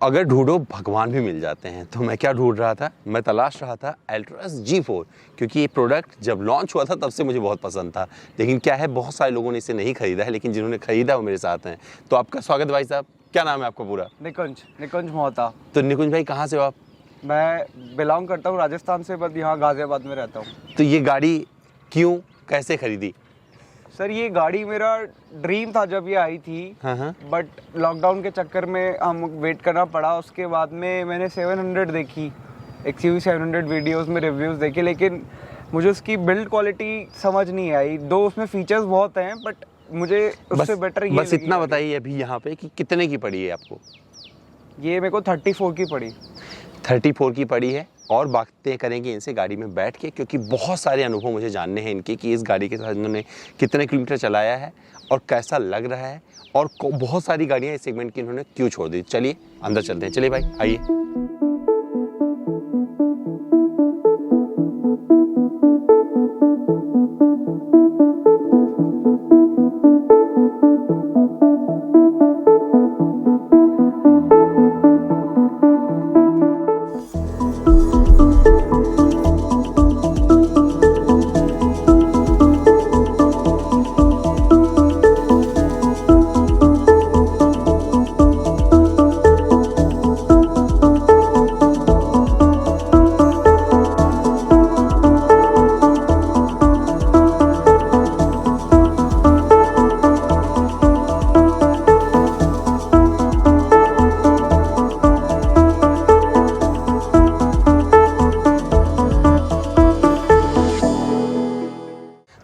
अगर ढूंढो भगवान भी मिल जाते हैं, तो मैं क्या ढूंढ रहा था, मैं तलाश रहा था Altroz G4, क्योंकि ये प्रोडक्ट जब लॉन्च हुआ था तब से मुझे बहुत पसंद था। लेकिन क्या है, बहुत सारे लोगों ने इसे नहीं खरीदा है, लेकिन जिन्होंने खरीदा वो मेरे साथ हैं। तो आपका स्वागत भाई साहब, क्या नाम है आपका पूरा? निकुंज मोहता। तो निकुंज भाई, कहाँ से हो आप? मैं बिलोंग करता हूँ राजस्थान से, बट यहाँ गाजियाबाद में रहता हूँ। तो ये गाड़ी क्यों, कैसे खरीदी? सर, ये गाड़ी मेरा ड्रीम था जब ये आई थी। हाँ। बट लॉकडाउन के चक्कर में हम वेट करना पड़ा। उसके बाद में मैंने 700 देखी, XUV 700 वीडियोस में रिव्यूज़ देखे, लेकिन मुझे उसकी बिल्ड क्वालिटी समझ नहीं आई। दो उसमें फीचर्स बहुत हैं, बट मुझे उससे बेटर ये बस इतना बताइए अभी यहाँ पे कि कितने की पड़ी है आपको? ये मेरे को 34 की पड़ी। 34 की पड़ी है। और बातें करेंगे इनसे गाड़ी में बैठ के, क्योंकि बहुत सारे अनुभव मुझे जानने हैं इनके कि इस गाड़ी के साथ इन्होंने कितने किलोमीटर चलाया है और कैसा लग रहा है, और बहुत सारी गाड़ियां इस सेगमेंट की इन्होंने क्यों छोड़ दी। चलिए अंदर चलते हैं। चलिए भाई, आइए।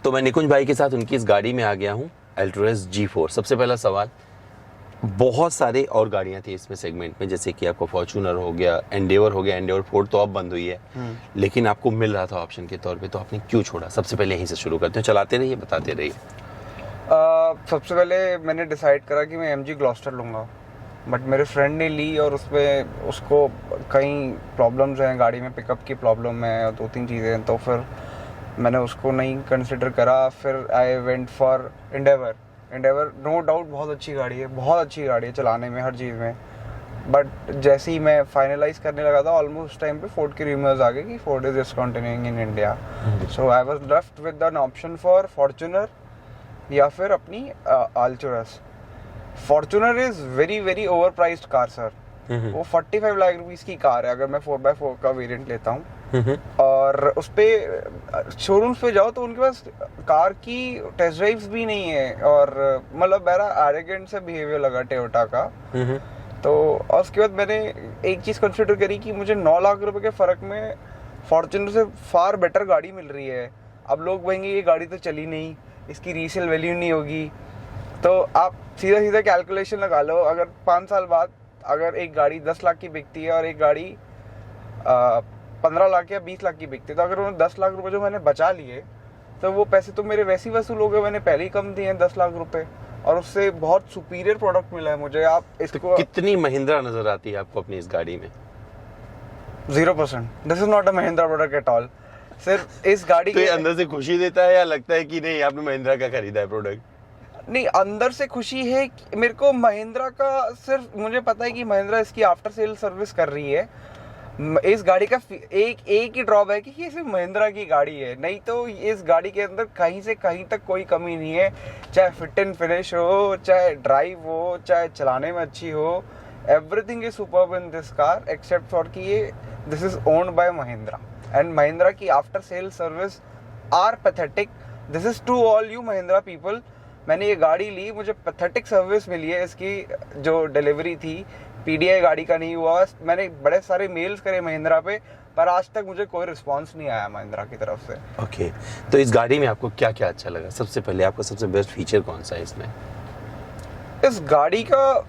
तो मैं निकुंज भाई के साथ उनकी इस गाड़ी में आ गया हूँ, Altroz G4। सबसे पहला सवाल, बहुत सारे और गाड़ियाँ थी इसमें सेगमेंट में, जैसे कि आपको फॉर्च्यूनर हो गया, एंडेवर हो गया। एंडेवर 4 तो अब बंद हुई है, लेकिन आपको मिल रहा था ऑप्शन के तौर पे, तो आपने क्यों छोड़ा? सबसे पहले यहीं से शुरू करते हैं, चलाते रहिए, बताते रहिए। सबसे पहले मैंने डिसाइड करा कि मैं MG ग्लॉस्टर लूँगा, बट मेरे फ्रेंड ने ली और उसको कई प्रॉब्लम्स हैं गाड़ी में, पिकअप की प्रॉब्लम है और 2-3 चीज़ें हैं, तो फिर मैंने उसको नहीं कंसिडर करा। फिर I went for Endeavour. No doubt बहुत अच्छी गाड़ी है, बहुत अच्छी गाड़ी है चलाने में, हर चीज़ में। बट जैसे ही मैं फाइनलाइज करने लगा था, ऑलमोस्ट टाइम पे फोर्ड के रूमर्स आ गए कि Ford is discontinuing in India. So I was left with an option for Fortuner या फिर अपनी Altroz। Fortuner is very very over priced car sir. वो 45 लाख रुपीस की कार है अगर मैं 4x4 का वेरिएंट लेता हूँ। और उस पे शोरूम्स पे जाओ तो उनके पास कार की टेस्ट ड्राइव्स भी नहीं है, और मतलब मेरा एरोगेंट से बिहेवियर लगा टोयोटा का। तो और उसके बाद मैंने एक चीज़ कंसिडर करी कि मुझे 9 लाख रुपए के फ़र्क में फॉर्च्यूनर से फार बेटर गाड़ी मिल रही है। अब लोग कहेंगे ये गाड़ी तो चली नहीं, इसकी रीसेल वैल्यू नहीं होगी, तो आप सीधा सीधा कैलकुलेशन लगा लो। अगर 5 साल बाद अगर एक गाड़ी 10 लाख की बिकती है और एक गाड़ी 15 लाख या 20 लाख की बिकती है, तो अगर उन्होंने 10 लाख रुपए जो मैंने बचा लिए, तो वो पैसे तो मेरे वैसे ही वसूल हो गए। मैंने पहले ही कम दिए हैं 10 लाख रुपए, और उससे बहुत सुपीरियर प्रोडक्ट मिला है मुझे। आप इसको तो कितनी महिंद्रा नजर आती है आपको अपनी इस गाड़ी में? 0%। This is not a Mahindra product at all. सिर्फ इस गाड़ी तो ये अंदर से खुशी देता है या लगता है कि नहीं आपने महिंद्रा का खरीदा है प्रोडक्ट? नहीं, अंदर से खुशी है कि मेरे को महिंद्रा का, सिर्फ मुझे पता है कि महिंद्रा इसकी आफ्टर सेल सर्विस कर रही है। इस गाड़ी का एक ही ड्रॉबैक है कि ये सिर्फ महिंद्रा की गाड़ी है, नहीं तो इस गाड़ी के अंदर कहीं से कहीं तक कोई कमी नहीं है। चाहे फिट एंड फिनिश हो, चाहे ड्राइव हो, चाहे चलाने में अच्छी हो, everything is superb in this car except for कि ये this is owned by Mahindra, and Mahindra की after sale service are pathetic. This is to all you Mahindra people. मैंने ये गाड़ी ली, मुझे पैथेटिक सर्विस मिली है। इसकी जो डिलीवरी थी, PDI गाड़ी का नहीं हुआ। मैंने बड़े सारे मेल्स करे महिंद्रा पे, पर आज तक मुझे कोई रिस्पांस नहीं आया महिंद्रा की तरफ से। ओके, तो इस गाड़ी में आपको क्या क्या अच्छा लगा? सबसे पहले आपका सबसे बेस्ट फीचर कौन सा है इसमें? इस गाड़ी का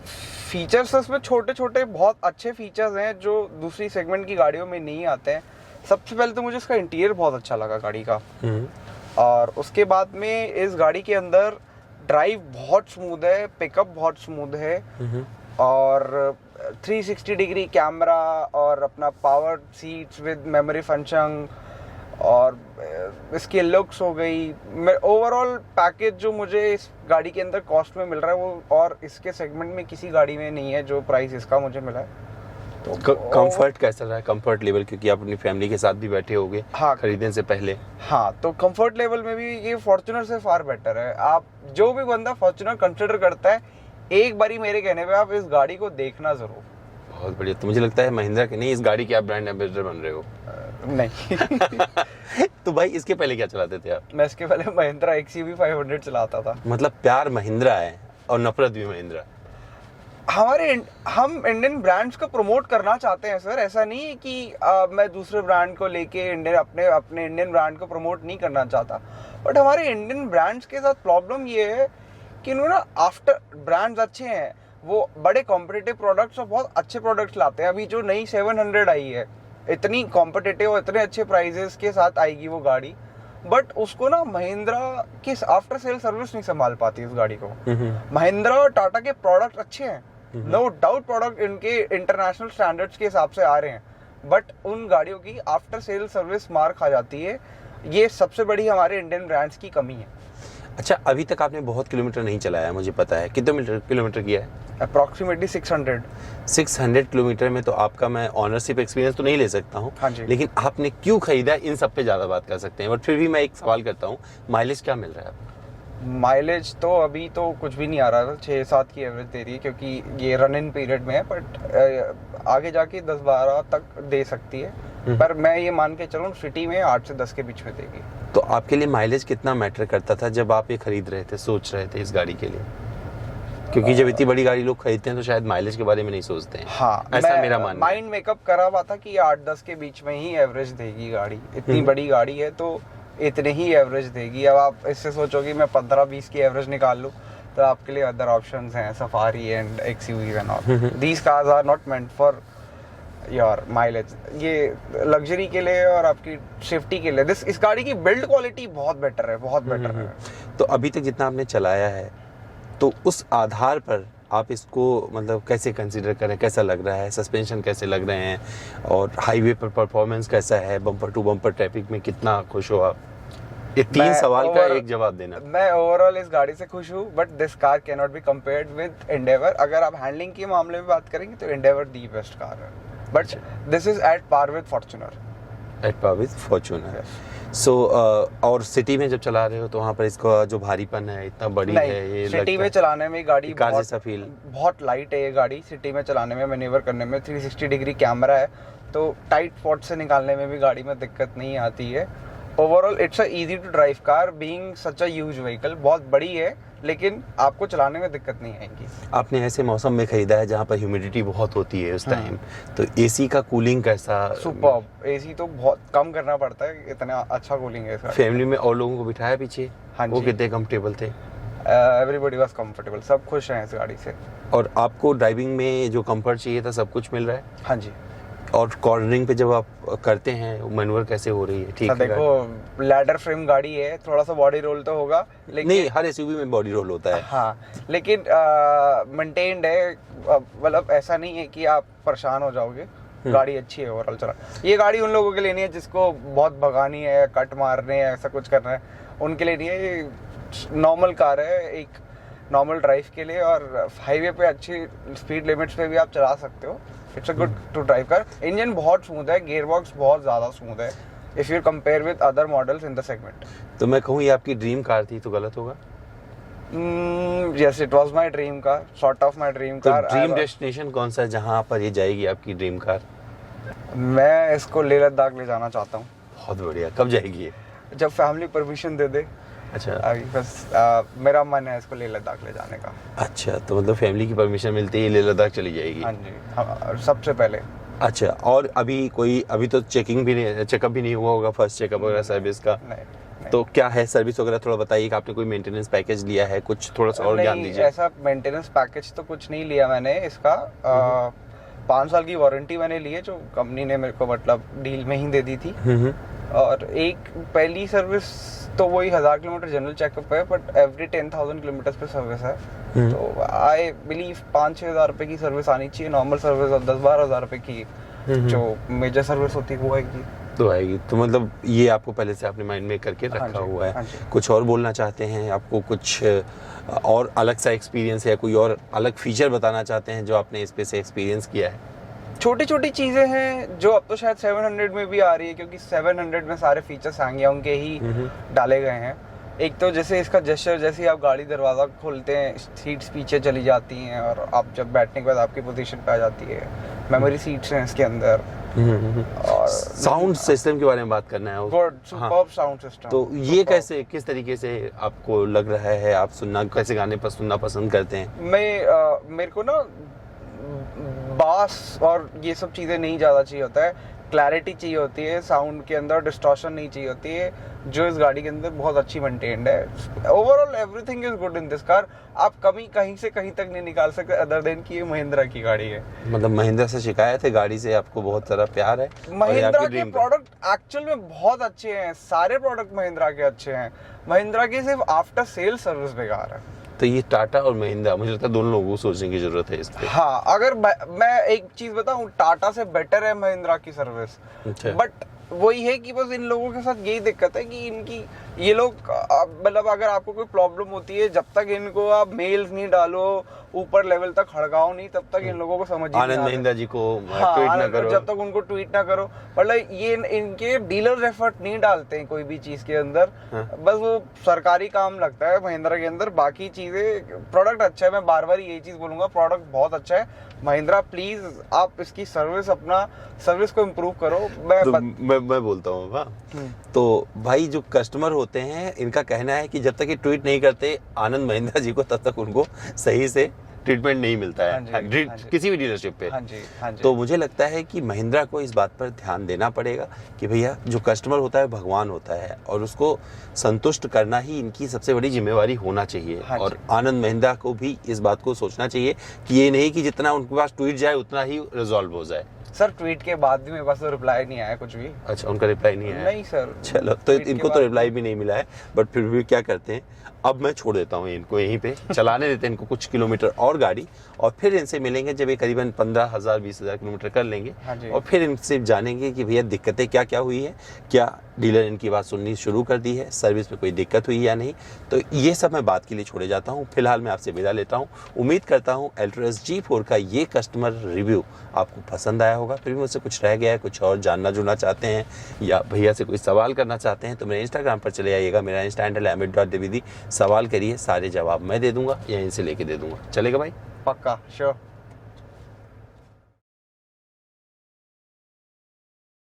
फीचर्स, इसमें छोटे छोटे बहुत अच्छे फीचर्स हैं जो दूसरी सेगमेंट की गाड़ियों में नहीं आते हैं। सबसे पहले तो मुझे इसका इंटीरियर बहुत अच्छा लगा गाड़ी का, और उसके बाद में इस गाड़ी के अंदर ड्राइव बहुत स्मूथ है, पिकअप बहुत स्मूथ है, और 360 डिग्री कैमरा, और अपना power seats with memory function, और इसकी लुक्स हो गई। ओवरऑल पैकेज जो मुझे इस गाड़ी के अंदर कॉस्ट में मिल रहा है वो और इसके सेगमेंट में किसी गाड़ी में नहीं है जो प्राइस इसका मुझे मिला है। तो कंफर्ट कैसा रहा, कंफर्ट लेवल, क्योंकि आप अपनी फैमिली के साथ भी बैठे होगे हाँ खरीदने से पहले। हाँ, तो कंफर्ट लेवल में भी ये फॉर्च्यूनर से फार बेटर है। आप जो भी बंदा फॉर्च्यूनर कंसिडर करता है, एक बारी मेरे कहने पे आप इस गाड़ी को देखना जरूर। बहुत बढ़िया। तो मुझे लगता है महिंद्रा के नहीं, इस गाड़ी के आप ब्रांड एम्बेसडर बन रहे हो। नहीं तो भाई इसके पहले क्या चलाते थे आप? मैं इसके पहले महिंद्रा XUV 500 चलाता था। मतलब प्यार महिंद्रा है और नफरत भी महिंद्रा। हम इंडियन ब्रांड्स को प्रमोट करना चाहते हैं सर। ऐसा नहीं है कि मैं दूसरे ब्रांड को लेके अपने इंडियन ब्रांड को प्रमोट नहीं करना चाहता, बट हमारे इंडियन ब्रांड्स के साथ प्रॉब्लम ये है कि इन्होंने आफ्टर ब्रांड्स अच्छे हैं, वो बड़े कॉम्पिटिटिव प्रोडक्ट्स और बहुत अच्छे प्रोडक्ट्स लाते हैं। अभी जो नई 700 आई है, इतनी कॉम्पिटिटिव और इतने अच्छे प्राइजेस के साथ आएगी वो गाड़ी, बट उसको ना महिंद्रा की आफ्टर सेल सर्विस नहीं संभाल पाती उस गाड़ी को। महिंद्रा और टाटा के प्रोडक्ट अच्छे हैं, नो डाउट, प्रोडक्ट इनके इंटरनेशनल स्टैंडर्ड्स के हिसाब से आ रहे हैं, बट उन गाड़ियों की आफ्टर सेल सर्विस मार खा जाती है। ये सबसे बड़ी हमारे इंडियन ब्रांड्स की कमी है। अच्छा, अभी तक आपने बहुत किलोमीटर नहीं चलाया, मुझे पता है। कितने किलोमीटर किया है? अप्रॉक्सीमेटली 600 किलोमीटर में तो आपका मैं ऑनरशिप एक्सपीरियंस तो नहीं ले सकता हूँ। हाँ जी। लेकिन आपने क्यों खरीदा, इन सब पे ज़्यादा बात कर सकते हैं, बट फिर भी मैं एक सवाल करता हूँ, माइलेज क्या मिल रहा है आपको? माइलेज तो अभी तो कुछ भी नहीं आ रहा था, 6-7 की एवरेज दे रही है, क्योंकि ये रन इन पीरियड में है, बट आगे जाके 10-12 तक दे सकती है। पर मैं ये मान के चलूँ सिटी में 8 से 10 के बीच में देगी। तो आपके लिए माइलेज कितना मैटर करता था जब आप ये खरीद रहे थे, सोच रहे थे इस गाड़ी के लिए? क्योंकि जब इतनी बड़ी गाड़ी लोग खरीदते हैं तो शायद माइलेज के बारे में नहीं सोचते हैं। हाँ, ऐसा मेरा मानना है। माइंड मेकअप करा हुआ था कि 8-10 के बीच में ही एवरेज देगी गाड़ी। इतनी बड़ी गाड़ी है तो इतने ही एवरेज देगी। अब आप इससे सोचोगे मैं 15-20 की एवरेज निकाल लूँ, तो आपके लिए अदर ऑप्शंस हैं, Safari and XUV and all. These cars are not meant for your mileage. ये लग्जरी के लिए और आपकी सेफ्टी के लिए। इस गाड़ी की बिल्ड क्वालिटी बहुत बेटर है, बहुत बेटर है। तो अभी तक जितना आपने चलाया है, तो उस आधार पर आप इसको मतलब कैसे कंसीडर करें, कैसा लग रहा है, सस्पेंशन कैसे लग रहे हैं, और हाईवे पर परफॉर्मेंस कैसा है, बम्पर टू बम्पर ट्रैफिक में कितना खुश हो आप? ये 3 सवाल का एक जवाब देना। मैं ओवरऑल इस गाड़ी से खुश हूँ, but this car can not be compared with Endeavour. अगर आप हैंडलिंग के मामले में बात करेंगे तो एंडेवर दी बेस्ट कार है, but this is at par with Fortuner. At par with Fortuner. So और सिटी में जब चला रहे हो तो वहाँ पर इसका जो भारीपन है, इतना बड़ी है, ये सिटी में चलाने में गाड़ी कार जैसा फील, बहुत लाइट है ये गाड़ी। सिटी में चलाने में, मैन्यूवर करने में 360 डिग्री कैमरा है, तो टाइट स्पॉट से निकालने में भी गाड़ी में दिक्कत नहीं आती है। Overall it's a easy to drive car, being such a huge vehicle. बहुत बड़ी है, लेकिन आपको चलाने में दिक्कत नहीं आएगी। आपने ऐसे मौसम में खरीदा है जहाँ पर ह्यूमिडिटी बहुत होती है उस टाइम, तो एसी का कूलिंग कैसा? सुपर्ब। एसी तो बहुत कम करना पड़ता है, इतना अच्छा कूलिंग है इसका। फैमिली में और लोगों को बिठाया पीछे? हाँ वो जी। कितने कंफर्टेबल थे? एवरीबॉडी वाज कंफर्टेबल, सब खुश हैं इस गाड़ी से। और आपको ड्राइविंग में जो कंफर्ट चाहिए था सब कुछ मिल रहा है? हाँ जी। और कॉर्नरिंग पे जब आप करते हैं मैनुअर कैसे हो रही है? ठीक है। देखो लैडर फ्रेम गाड़ी है, थोड़ा सा बॉडी रोल तो होगा, लेकिन नहीं, हर एसयूवी में बॉडी रोल होता है। हाँ, लेकिन मेंटेन्ड है। मतलब ऐसा नहीं है कि आप परेशान हो जाओगे। गाड़ी अच्छी है ओवरऑल चला। ये गाड़ी उन लोगों के लिए नहीं है जिसको बहुत भगानी है, कट मारने है, ऐसा कुछ करना है, उनके लिए नहीं है। ये नॉर्मल कार है, एक नॉर्मल ड्राइव के लिए, और हाईवे पे अच्छी स्पीड लिमिट्स पे भी आप चला सकते हो। It's a good to drive car. Engine बहुत स्मूथ है, गियर बॉक्स बहुत ज़्यादा स्मूथ है if you compare with other models in the segment. तो मैं कहूँ ये आपकी ड्रीम कार थी तो गलत होगा? Yes, it was my dream car, sort of my dream car. Dream destination कौन सा है जहाँ पर ये जाएगी आपकी ड्रीम कार? मैं इसको लेह लद्दाख ले जाना चाहता हूँ। बहुत बढ़िया। कब जाएगी ये? जब फैमिली परमिशन दे दे। अच्छा। अभी बस मेरा मन है इसको लेह लद्दाख ले जाने का। अच्छा, तो मतलब फैमिली की परमिशन मिलती है, लेह लद्दाख चली जाएगी? हाँ जी, हाँ, सबसे पहले। अच्छा, और अभी तो चेकअप भी नहीं हुआ होगा, फर्स्ट चेकअप वगैरह सर्विस का? नहीं। तो क्या है सर्विस वगैरह, थोड़ा बताइए कि आपने कोई मेंटेनेंस पैकेज लिया है कुछ, थोड़ा सा और ज्ञान दीजिए। ऐसा मेंटेनेंस पैकेज तो कुछ नहीं लिया मैंने इसका। 5 साल की वारंटी मैंने ली है, जो कंपनी ने मेरे को मतलब डील में ही दे दी थी। और एक पहली सर्विस तो वही 1000 किलोमीटर जनरल चेकअप है, बट एवरी 10,000 किलोमीटर पे सर्विस है। तो आई बिलीव 5-6 हज़ार रुपए की सर्विस आनी चाहिए, नॉर्मल सर्विस, और 10-12 हज़ार रुपए की जो मेजर सर्विस होती है वो आएगी। तो आएगी। तो मतलब ये आपको पहले से आपने माइंड में करके रखा हुआ है। कुछ और बोलना चाहते हैं? आपको कुछ और अलग सा एक्सपीरियंस है, कोई और अलग फीचर बताना चाहते हैं जो आपने इस पे से एक्सपीरियंस किया है? छोटी छोटी चीज़ें हैं जो अब तो शायद 700 में भी आ रही है, क्योंकि 700 में सारे फीचर्स सैंगयोंग के ही डाले गए हैं। एक तो जैसे इसका जेस्चर, जैसे ही आप गाड़ी दरवाज़ा खोलते हैं सीट्स पीछे चली जाती हैं और आप जब बैठने के बाद आपकी पोजीशन पे आ जाती है। मेमोरी सीट्स हैं इसके अंदर। और साउंड सिस्टम के बारे में बात करना है। Good, superb sound system. तो ये कैसे, किस तरीके से आपको लग रहा है, आप सुनना कैसे गाने पर सुनना पसंद करते हैं? मेरे को ना बास और ये सब चीज़ें नहीं ज़्यादा चाहिए होता है, क्लैरिटी चाहिए होती है साउंड के अंदर, डिस्टॉर्शन नहीं चाहिए होती है, जो इस गाड़ी के अंदर बहुत अच्छी मेंटेन्ड है। Overall everything is good in this car. आप कमी कहीं से कहीं तक नहीं निकाल सकते अदर देन कि ये महिंद्रा की गाड़ी है। मतलब महिंद्रा से शिकायत है, गाड़ी से आपको बहुत सारा प्यार है। महिंद्रा के प्रोडक्ट एक्चुअल में बहुत अच्छे हैं, सारे प्रोडक्ट महिंद्रा के अच्छे हैं। महिंद्रा की सिर्फ आफ्टर सेल सर्विस बेकार है। तो ये टाटा और महिंद्रा, मुझे लगता है दोनों लोगों को सोचने की जरूरत है इस पे। हाँ, अगर मैं एक चीज बताऊं, टाटा से बेटर है महिंद्रा की सर्विस। अच्छा। बट वही है कि बस इन लोगों के साथ यही दिक्कत है कि इनकी ये लोग मतलब अगर आपको कोई प्रॉब्लम होती है, जब तक इनको आप मेल्स नहीं डालो, ऊपर लेवल तक हड़काओ नहीं, तब तक इन लोगों को समझ नहीं आनंद महिंद्रा जी को हाँ, ट्वीट ना करो, जब तक उनको ट्वीट ना करो। मतलब ये इनके डीलर एफर्ट नहीं डालते हैं कोई भी चीज के अंदर। हाँ। बस वो सरकारी काम लगता है महिंद्रा के अंदर। बाकी चीजें, प्रोडक्ट अच्छा है, मैं बार बार यही चीज बोलूंगा, प्रोडक्ट बहुत अच्छा है। महिंद्रा प्लीज आप इसकी सर्विस को इम्प्रूव करो। मैं बोलता हूँ। तो भाई जो कस्टमर होते हैं, इनका कहना है कि जब तक ये ट्वीट नहीं करते आनंद महिंद्रा जी को, तब तक उनको सही से ट्रीटमेंट नहीं मिलता है किसी भी डीलरशिप पे। हाँ जी। तो मुझे लगता है कि महिंद्रा को इस बात पर ध्यान देना पड़ेगा कि भैया जो कस्टमर होता है भगवान होता है, और उसको संतुष्ट करना ही इनकी सबसे बड़ी जिम्मेवारी होना चाहिए। हाँ और आनंद महिंद्रा को भी इस बात को सोचना चाहिए कि ये नहीं कि जितना उनके पास ट्वीट जाए उतना ही रिजॉल्व हो जाए। सर ट्वीट के बाद भी मेरे पास तो रिप्लाई नहीं आया कुछ भी। अच्छा, उनका रिप्लाई नहीं आया? नहीं सर। चलो, तो इनको तो रिप्लाई भी नहीं मिला है, बट फिर भी क्या करते हैं, अब मैं छोड़ देता हूँ इनको यहीं पे, चलाने देते हैं इनको कुछ किलोमीटर और गाड़ी, और फिर इनसे मिलेंगे जब ये करीबन 15,000 20,000 किलोमीटर कर लेंगे। हाँ जी। और फिर इनसे जानेंगे कि भैया दिक्कतें क्या क्या हुई है, क्या डीलर इनकी बात सुननी शुरू कर दी है, सर्विस में कोई दिक्कत हुई या नहीं। तो ये सब मैं बात के लिए छोड़े जाता हूँ। फिलहाल मैं आपसे विदा लेता हूँ। उम्मीद करता हूँ एल्टोरस G4 का ये कस्टमर रिव्यू आपको पसंद आया होगा। फिर भी मुझसे कुछ रह गया है, कुछ और जानना जुड़ना चाहते हैं या भैया से कोई सवाल करना चाहते हैं, तो मेरे इंस्टाग्राम पर चले आइएगा। मेरा इंस्टा हैंडल है amit.dwivedi। सवाल करिए, सारे जवाब मैं दे दूंगा या इनसे लेके दे दूंगा। चलेगा भाई? पक्का, श्योर।